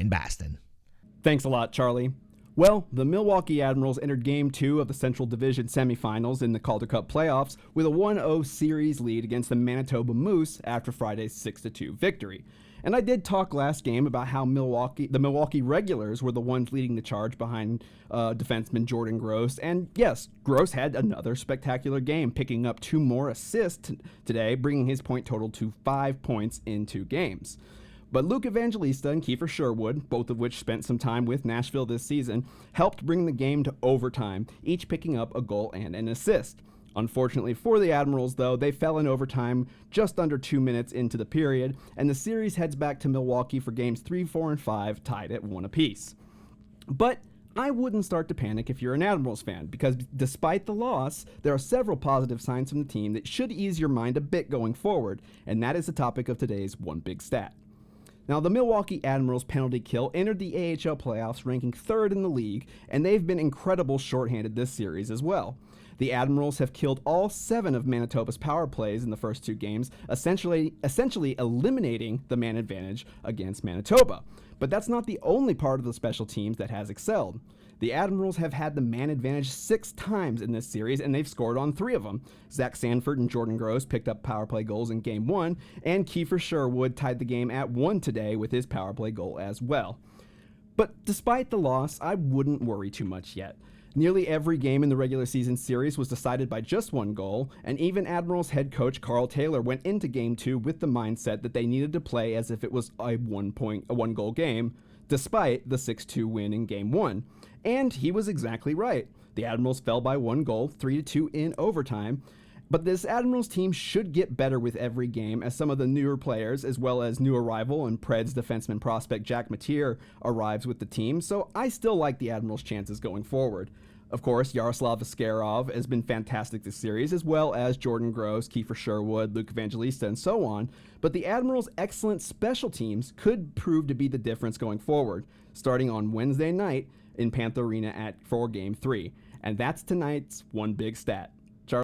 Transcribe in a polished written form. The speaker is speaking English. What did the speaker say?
Bryan Bastin. Thanks a lot, Charlie. Well, the Milwaukee Admirals entered Game 2 of the Central Division semifinals in the Calder Cup playoffs with a 1-0 series lead against the Manitoba Moose after Friday's 6-2 victory. And I did talk last game about how the Milwaukee regulars were the ones leading the charge behind defenseman Jordan Gross. And yes, Gross had another spectacular game, picking up 2 more assists today, bringing his point total to 5 points in 2 games. But Luke Evangelista and Kiefer Sherwood, both of which spent some time with Nashville this season, helped bring the game to overtime, each picking up a goal and an assist. Unfortunately for the Admirals, though, they fell in overtime just under 2 minutes into the period, and the series heads back to Milwaukee for games 3, 4, and 5, tied at 1 apiece. But I wouldn't start to panic if you're an Admirals fan, because despite the loss, there are several positive signs from the team that should ease your mind a bit going forward, and that is the topic of today's One Big Stat. Now, the Milwaukee Admirals penalty kill entered the AHL playoffs ranking 3rd in the league, and they've been incredible shorthanded this series as well. The Admirals have killed all 7 of Manitoba's power plays in the first 2 games, essentially eliminating the man advantage against Manitoba. But that's not the only part of the special teams that has excelled. The Admirals have had the man advantage 6 times in this series, and they've scored on 3 of them. Zach Sanford and Jordan Gross picked up power play goals in Game 1, and Kiefer Sherwood tied the game at 1 today with his power play goal as well. But despite the loss, I wouldn't worry too much yet. Nearly every game in the regular season series was decided by just 1 goal, and even Admirals head coach Carl Taylor went into Game 2 with the mindset that they needed to play as if it was a 1-goal game, despite the 6-2 win in Game 1. And he was exactly right. The Admirals fell by 1 goal, 3-2 in overtime. But this Admirals team should get better with every game as some of the newer players, as well as new arrival and Preds defenseman prospect Jack Mateer, arrives with the team, so I still like the Admirals' chances going forward. Of course, Yaroslav Askarov has been fantastic this series, as well as Jordan Gross, Kiefer Sherwood, Luke Evangelista, and so on, but the Admirals' excellent special teams could prove to be the difference going forward, starting on Wednesday night in Panther Arena for Game 3. And that's tonight's One Big Stat.